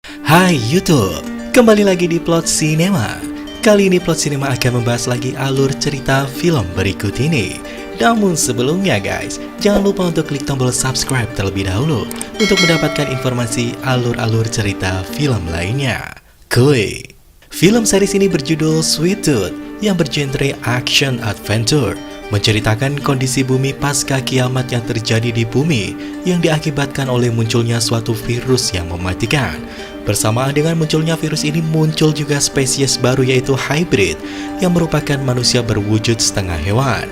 Hai YouTube, kembali lagi di Plot Cinema. Kali ini Plot Cinema akan membahas lagi alur cerita film berikut ini. Namun sebelumnya guys, jangan lupa untuk klik tombol subscribe terlebih dahulu untuk mendapatkan informasi alur-alur cerita film lainnya. Kuy. Film series ini berjudul Sweet Tooth yang bergenre action adventure, menceritakan kondisi bumi pasca kiamat yang terjadi di bumi yang diakibatkan oleh munculnya suatu virus yang mematikan. Bersamaan dengan munculnya virus ini muncul juga spesies baru yaitu hybrid yang merupakan manusia berwujud setengah hewan.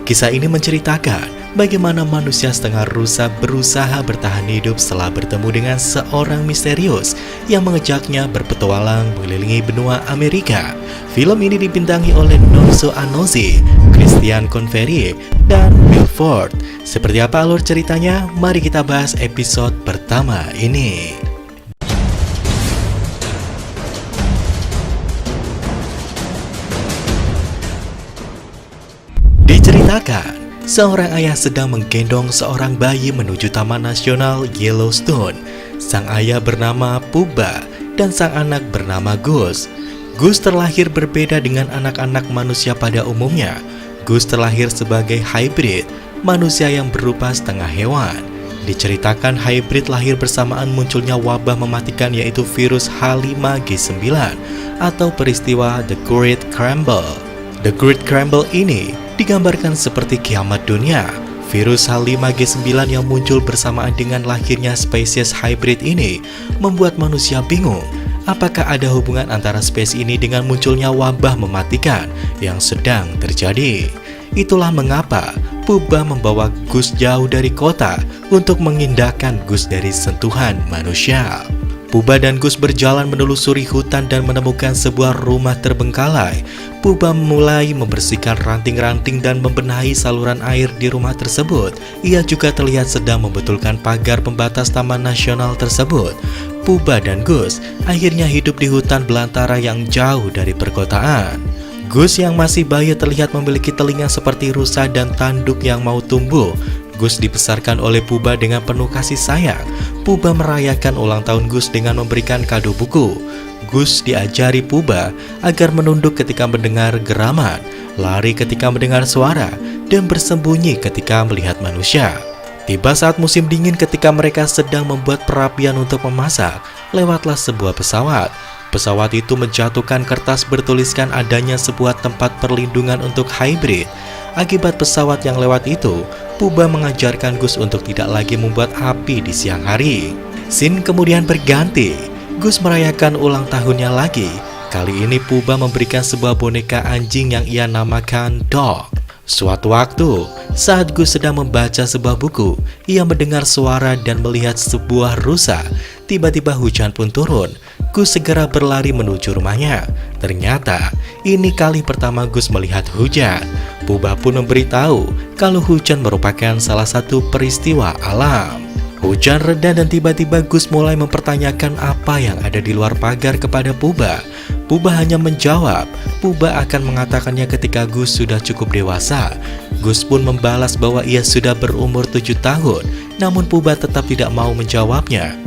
Kisah ini menceritakan bagaimana manusia setengah rusa berusaha bertahan hidup setelah bertemu dengan seorang misterius yang mengejaknya berpetualang mengelilingi benua Amerika. Film ini dibintangi oleh Nonso Anozie, Christian Convery, dan Will Ford. Seperti apa alur ceritanya? Mari kita bahas episode pertama ini. Diceritakan, seorang ayah sedang menggendong seorang bayi menuju Taman Nasional Yellowstone. Sang ayah bernama Puba dan sang anak bernama Gus. Gus terlahir berbeda dengan anak-anak manusia pada umumnya. Gus terlahir sebagai hybrid, manusia yang berupa setengah hewan. Diceritakan hybrid lahir bersamaan munculnya wabah mematikan yaitu virus H5G9 atau peristiwa The Great Scramble. The Great Scramble ini digambarkan seperti kiamat dunia. Virus H5G9 yang muncul bersamaan dengan lahirnya spesies hybrid ini membuat manusia bingung. Apakah ada hubungan antara spesies ini dengan munculnya wabah mematikan yang sedang terjadi? Itulah mengapa Puba membawa Gus jauh dari kota untuk mengindahkan Gus dari sentuhan manusia. Puba dan Gus berjalan menelusuri hutan dan menemukan sebuah rumah terbengkalai. Puba mulai membersihkan ranting-ranting dan membenahi saluran air di rumah tersebut. Ia juga terlihat sedang membetulkan pagar pembatas Taman Nasional tersebut. Puba dan Gus akhirnya hidup di hutan belantara yang jauh dari perkotaan. Gus yang masih bayi terlihat memiliki telinga seperti rusa dan tanduk yang mau tumbuh. Gus dibesarkan oleh Puba dengan penuh kasih sayang. Puba merayakan ulang tahun Gus dengan memberikan kado buku. Gus diajari Puba agar menunduk ketika mendengar geraman, lari ketika mendengar suara, dan bersembunyi ketika melihat manusia. Tiba saat musim dingin ketika mereka sedang membuat perapian untuk memasak, lewatlah sebuah pesawat. Pesawat itu menjatuhkan kertas bertuliskan adanya sebuah tempat perlindungan untuk hybrid. Akibat pesawat yang lewat itu, Puba mengajarkan Gus untuk tidak lagi membuat api di siang hari. Scene kemudian berganti. Gus merayakan ulang tahunnya lagi. Kali ini Puba memberikan sebuah boneka anjing yang ia namakan Dog. Suatu waktu, saat Gus sedang membaca sebuah buku, ia mendengar suara dan melihat sebuah rusa. Tiba-tiba hujan pun turun. Gus segera berlari menuju rumahnya. Ternyata, ini kali pertama Gus melihat hujan. Puba pun memberitahu kalau hujan merupakan salah satu peristiwa alam. Hujan reda dan tiba-tiba Gus mulai mempertanyakan apa yang ada di luar pagar kepada Puba. Puba hanya menjawab, Puba akan mengatakannya ketika Gus sudah cukup dewasa. Gus pun membalas bahwa ia sudah berumur 7 tahun, namun Puba tetap tidak mau menjawabnya.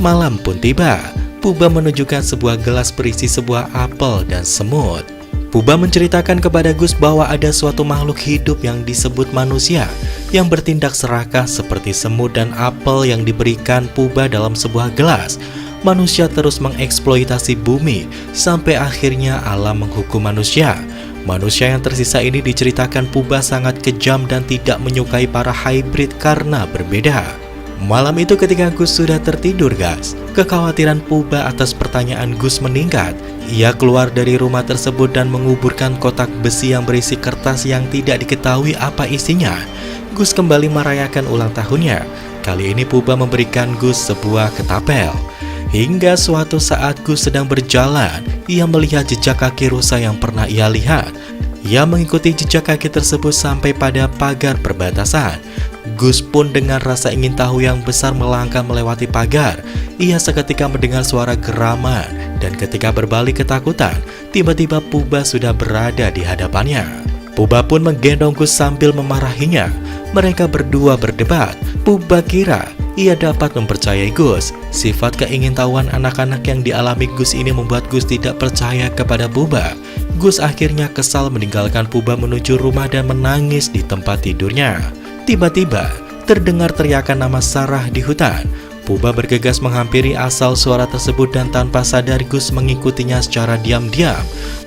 Malam pun tiba. Puba menunjukkan sebuah gelas berisi sebuah apel dan semut. Puba menceritakan kepada Gus bahwa ada suatu makhluk hidup yang disebut manusia yang bertindak serakah seperti semut dan apel yang diberikan Puba dalam sebuah gelas. Manusia terus mengeksploitasi bumi sampai akhirnya alam menghukum manusia. Manusia yang tersisa ini diceritakan Puba sangat kejam dan tidak menyukai para hybrid karena berbeda. Malam itu ketika Gus sudah tertidur guys, kekhawatiran Puba atas pertanyaan Gus meningkat. Ia keluar dari rumah tersebut dan menguburkan kotak besi yang berisi kertas yang tidak diketahui apa isinya. Gus kembali merayakan ulang tahunnya. Kali ini Puba memberikan Gus sebuah ketapel. Hingga suatu saat Gus sedang berjalan, ia melihat jejak kaki rusa yang pernah ia lihat. Ia mengikuti jejak kaki tersebut sampai pada pagar perbatasan. Gus pun dengan rasa ingin tahu yang besar melangkah melewati pagar. Ia seketika mendengar suara geraman dan ketika berbalik ketakutan, tiba-tiba Puba sudah berada di hadapannya. Puba pun menggendong Gus sambil memarahinya. Mereka berdua berdebat. Puba kira ia dapat mempercayai Gus. Sifat keingintahuan anak-anak yang dialami Gus ini membuat Gus tidak percaya kepada Puba. Gus akhirnya kesal meninggalkan Puba menuju rumah dan menangis di tempat tidurnya. Tiba-tiba, terdengar teriakan nama Sarah di hutan. Puba bergegas menghampiri asal suara tersebut dan tanpa sadar Gus mengikutinya secara diam-diam.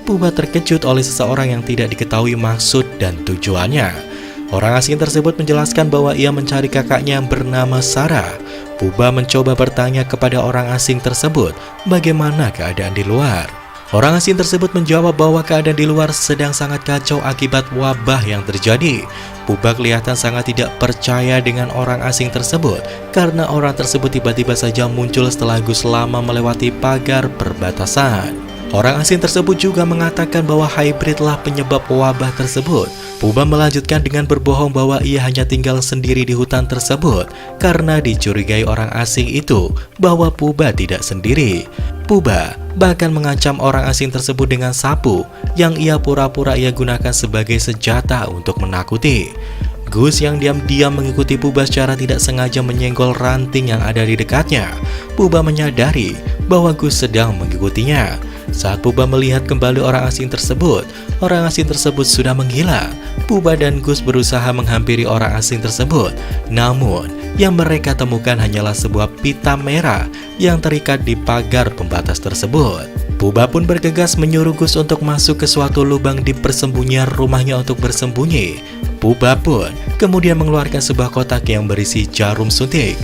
Puba terkejut oleh seseorang yang tidak diketahui maksud dan tujuannya. Orang asing tersebut menjelaskan bahwa ia mencari kakaknya yang bernama Sarah. Puba mencoba bertanya kepada orang asing tersebut bagaimana keadaan di luar. Orang asing tersebut menjawab bahwa keadaan di luar sedang sangat kacau akibat wabah yang terjadi. Puba kelihatan sangat tidak percaya dengan orang asing tersebut karena orang tersebut tiba-tiba saja muncul setelah Gus lama melewati pagar perbatasan. Orang asing tersebut juga mengatakan bahwa hybridlah penyebab wabah tersebut. Puba melanjutkan dengan berbohong bahwa ia hanya tinggal sendiri di hutan tersebut karena dicurigai orang asing itu bahwa Puba tidak sendiri. Puba bahkan mengancam orang asing tersebut dengan sapu yang ia pura-pura ia gunakan sebagai senjata untuk menakuti. Gus yang diam-diam mengikuti Puba secara tidak sengaja menyenggol ranting yang ada di dekatnya. Puba menyadari bahwa Gus sedang mengikutinya. Saat Puba melihat kembali orang asing tersebut sudah menghilang. Puba dan Gus berusaha menghampiri orang asing tersebut. Namun, yang mereka temukan hanyalah sebuah pita merah yang terikat di pagar pembatas tersebut. Puba pun bergegas menyuruh Gus untuk masuk ke suatu lubang di persembunyian rumahnya untuk bersembunyi. Puba pun kemudian mengeluarkan sebuah kotak yang berisi jarum suntik.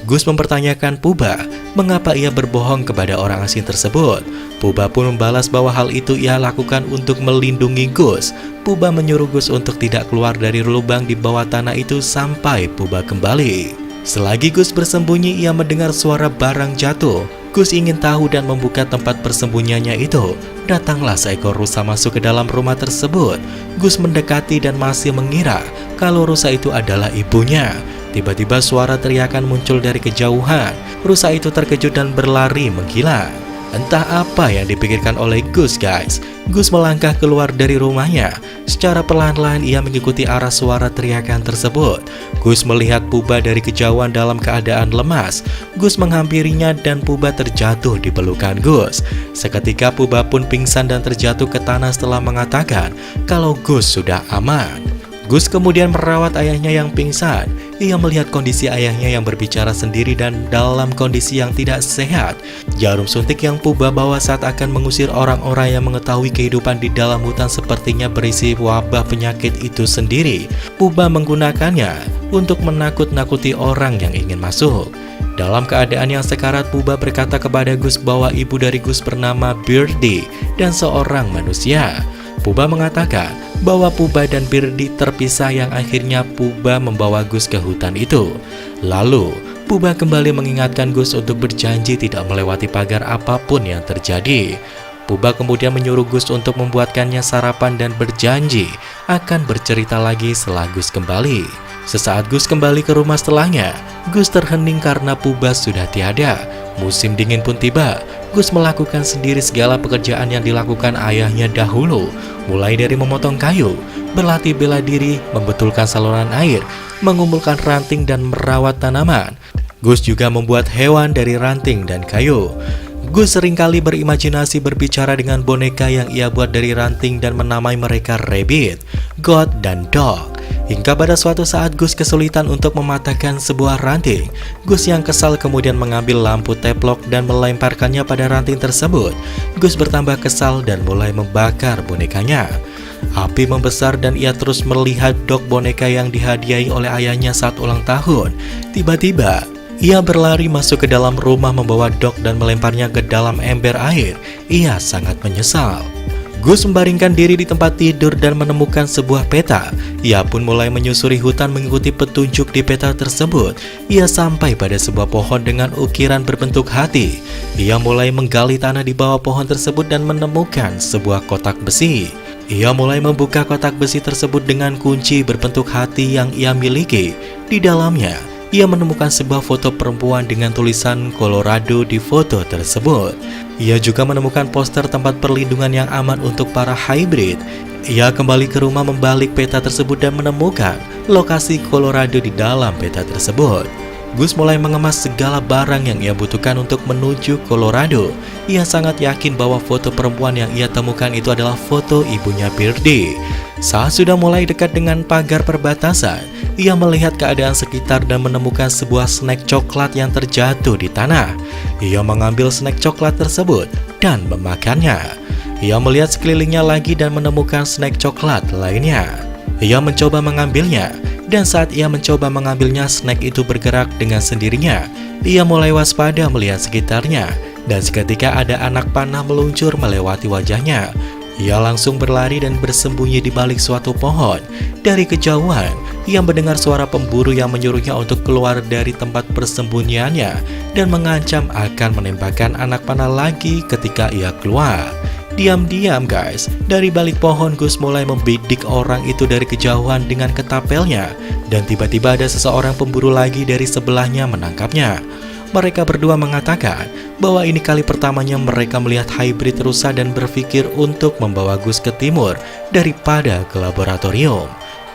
Gus mempertanyakan Puba mengapa ia berbohong kepada orang asing tersebut. Puba pun membalas bahwa hal itu ia lakukan untuk melindungi Gus. Puba menyuruh Gus untuk tidak keluar dari lubang di bawah tanah itu sampai Puba kembali. Selagi Gus bersembunyi, ia mendengar suara barang jatuh. Gus ingin tahu dan membuka tempat persembunyiannya itu. Datanglah seekor rusa masuk ke dalam rumah tersebut. Gus mendekati dan masih mengira kalau rusa itu adalah ibunya. Tiba-tiba suara teriakan muncul dari kejauhan. Rusa itu terkejut dan berlari menghilang. Entah apa yang dipikirkan oleh Gus, guys. Gus melangkah keluar dari rumahnya. Secara perlahan-lahan ia mengikuti arah suara teriakan tersebut. Gus melihat Puba dari kejauhan dalam keadaan lemas. Gus menghampirinya dan Puba terjatuh di pelukan Gus. Seketika Puba pun pingsan dan terjatuh ke tanah setelah mengatakan kalau Gus sudah aman. Gus kemudian merawat ayahnya yang pingsan. Ia melihat kondisi ayahnya yang berbicara sendiri dan dalam kondisi yang tidak sehat. Jarum suntik yang Puba bawa saat akan mengusir orang-orang yang mengetahui kehidupan di dalam hutan sepertinya berisi wabah penyakit itu sendiri. Puba menggunakannya untuk menakut-nakuti orang yang ingin masuk. Dalam keadaan yang sekarat, Puba berkata kepada Gus bahwa ibu dari Gus bernama Birdie dan seorang manusia. Puba mengatakan bahwa Puba dan Birdie terpisah yang akhirnya Puba membawa Gus ke hutan itu. Lalu, Puba kembali mengingatkan Gus untuk berjanji tidak melewati pagar apapun yang terjadi. Puba kemudian menyuruh Gus untuk membuatkannya sarapan dan berjanji akan bercerita lagi setelah Gus kembali. Sesaat Gus kembali ke rumah setelahnya, Gus terhening karena Puba sudah tiada. Musim dingin pun tiba. Gus melakukan sendiri segala pekerjaan yang dilakukan ayahnya dahulu, mulai dari memotong kayu, berlatih bela diri, membetulkan saluran air, mengumpulkan ranting dan merawat tanaman. Gus juga membuat hewan dari ranting dan kayu. Gus seringkali berimajinasi berbicara dengan boneka yang ia buat dari ranting dan menamai mereka Rabbit, God, dan Dog. Hingga pada suatu saat Gus kesulitan untuk mematahkan sebuah ranting. Gus yang kesal kemudian mengambil lampu teplok dan melemparkannya pada ranting tersebut. Gus bertambah kesal dan mulai membakar bonekanya. Api membesar dan ia terus melihat Dog, boneka yang dihadiahi oleh ayahnya saat ulang tahun. Tiba-tiba, ia berlari masuk ke dalam rumah membawa Dog dan melemparnya ke dalam ember air. Ia sangat menyesal. Gus membaringkan diri di tempat tidur dan menemukan sebuah peta. Ia pun mulai menyusuri hutan mengikuti petunjuk di peta tersebut. Ia sampai pada sebuah pohon dengan ukiran berbentuk hati. Ia mulai menggali tanah di bawah pohon tersebut dan menemukan sebuah kotak besi. Ia mulai membuka kotak besi tersebut dengan kunci berbentuk hati yang ia miliki. Di dalamnya, ia menemukan sebuah foto perempuan dengan tulisan Colorado di foto tersebut. Ia juga menemukan poster tempat perlindungan yang aman untuk para hybrid. Ia kembali ke rumah membalik peta tersebut dan menemukan lokasi Colorado di dalam peta tersebut. Gus mulai mengemas segala barang yang ia butuhkan untuk menuju Colorado. Ia sangat yakin bahwa foto perempuan yang ia temukan itu adalah foto ibunya Birdie. Saat sudah mulai dekat dengan pagar perbatasan, ia melihat keadaan sekitar dan menemukan sebuah snack coklat yang terjatuh di tanah. Ia mengambil snack coklat tersebut dan memakannya. Ia melihat sekelilingnya lagi dan menemukan snack coklat lainnya. Ia mencoba mengambilnya, dan saat ia mencoba mengambilnya, snack itu bergerak dengan sendirinya. Ia mulai waspada melihat sekitarnya, dan seketika ada anak panah meluncur melewati wajahnya. Ia langsung berlari dan bersembunyi di balik suatu pohon. Dari kejauhan, ia mendengar suara pemburu yang menyuruhnya untuk keluar dari tempat persembunyiannya dan mengancam akan menembakkan anak panah lagi ketika ia keluar. Diam-diam guys, dari balik pohon Gus mulai membidik orang itu dari kejauhan dengan ketapelnya. Dan tiba-tiba ada seseorang pemburu lagi dari sebelahnya menangkapnya. Mereka berdua mengatakan bahwa ini kali pertamanya mereka melihat hybrid rusa dan berpikir untuk membawa Gus ke timur daripada ke laboratorium.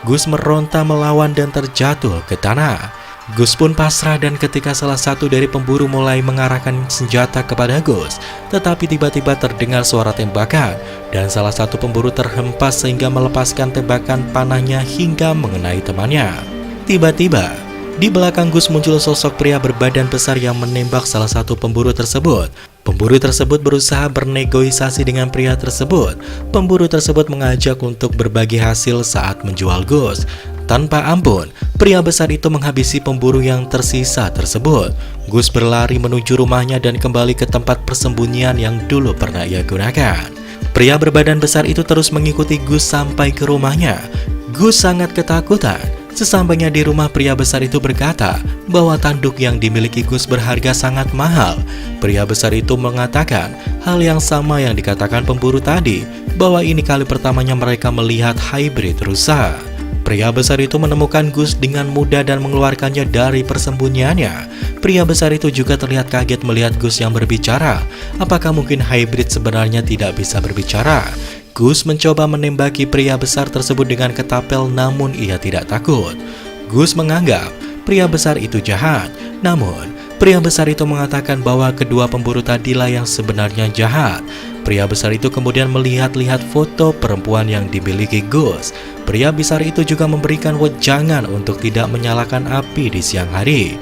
Gus meronta melawan dan terjatuh ke tanah. Gus pun pasrah dan ketika salah satu dari pemburu mulai mengarahkan senjata kepada Gus, tetapi tiba-tiba terdengar suara tembakan dan salah satu pemburu terhempas sehingga melepaskan tembakan panahnya hingga mengenai temannya. Tiba-tiba, di belakang Gus muncul sosok pria berbadan besar yang menembak salah satu pemburu tersebut. Pemburu tersebut berusaha bernegosiasi dengan pria tersebut. Pemburu tersebut mengajak untuk berbagi hasil saat menjual Gus. Tanpa ampun, pria besar itu menghabisi pemburu yang tersisa tersebut. Gus berlari menuju rumahnya dan kembali ke tempat persembunyian yang dulu pernah ia gunakan. Pria berbadan besar itu terus mengikuti Gus sampai ke rumahnya. Gus sangat ketakutan. Sesampainya di rumah, pria besar itu berkata bahwa tanduk yang dimiliki Gus berharga sangat mahal. Pria besar itu mengatakan hal yang sama yang dikatakan pemburu tadi, bahwa ini kali pertamanya mereka melihat hybrid rusa. Pria besar itu menemukan Gus dengan mudah dan mengeluarkannya dari persembunyiannya. Pria besar itu juga terlihat kaget melihat Gus yang berbicara. Apakah mungkin hybrid sebenarnya tidak bisa berbicara? Gus mencoba menembaki pria besar tersebut dengan ketapel, namun ia tidak takut. Gus menganggap pria besar itu jahat, namun pria besar itu mengatakan bahwa kedua pemburu tadilah yang sebenarnya jahat. Pria besar itu kemudian melihat-lihat foto perempuan yang dimiliki Gus. Pria besar itu juga memberikan wejangan untuk tidak menyalakan api di siang hari.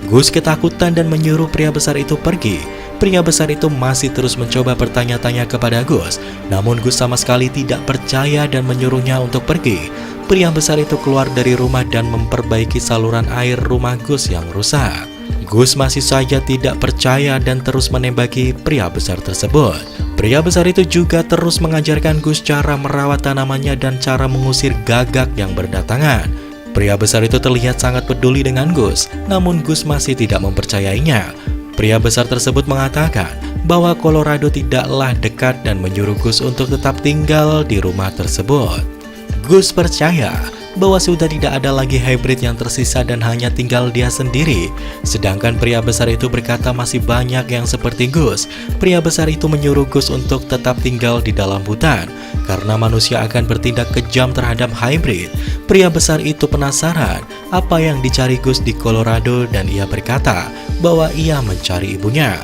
Gus ketakutan dan menyuruh pria besar itu pergi. Pria besar itu masih terus mencoba bertanya-tanya kepada Gus, namun Gus sama sekali tidak percaya dan menyuruhnya untuk pergi. Pria besar itu keluar dari rumah dan memperbaiki saluran air rumah Gus yang rusak. Gus masih saja tidak percaya dan terus menembaki pria besar tersebut. Pria besar itu juga terus mengajarkan Gus cara merawat tanamannya dan cara mengusir gagak yang berdatangan. Pria besar itu terlihat sangat peduli dengan Gus, namun Gus masih tidak mempercayainya. Pria besar tersebut mengatakan bahwa Colorado tidaklah dekat dan menyuruh Gus untuk tetap tinggal di rumah tersebut. Gus percaya bahwa sudah tidak ada lagi hybrid yang tersisa dan hanya tinggal dia sendiri. Sedangkan pria besar itu berkata masih banyak yang seperti Gus. Pria besar itu menyuruh Gus untuk tetap tinggal di dalam hutan karena manusia akan bertindak kejam terhadap hybrid. Pria besar itu penasaran apa yang dicari Gus di Colorado dan ia berkata bahwa ia mencari ibunya.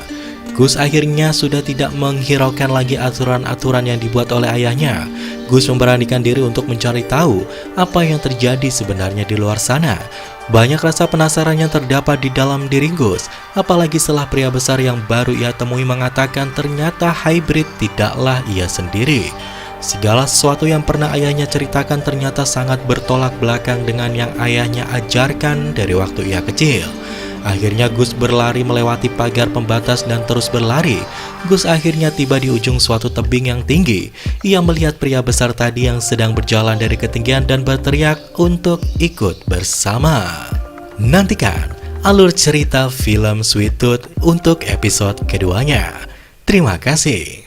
Gus akhirnya sudah tidak menghiraukan lagi aturan-aturan yang dibuat oleh ayahnya. Gus memberanikan diri untuk mencari tahu apa yang terjadi sebenarnya di luar sana. Banyak rasa penasaran yang terdapat di dalam diri Gus, apalagi setelah pria besar yang baru ia temui mengatakan ternyata hybrid tidaklah ia sendiri. Segala sesuatu yang pernah ayahnya ceritakan ternyata sangat bertolak belakang dengan yang ayahnya ajarkan dari waktu ia kecil. Akhirnya Gus berlari melewati pagar pembatas dan terus berlari. Gus akhirnya tiba di ujung suatu tebing yang tinggi. Ia melihat pria besar tadi yang sedang berjalan dari ketinggian dan berteriak untuk ikut bersama. Nantikan alur cerita film Sweet Tooth untuk episode keduanya. Terima kasih.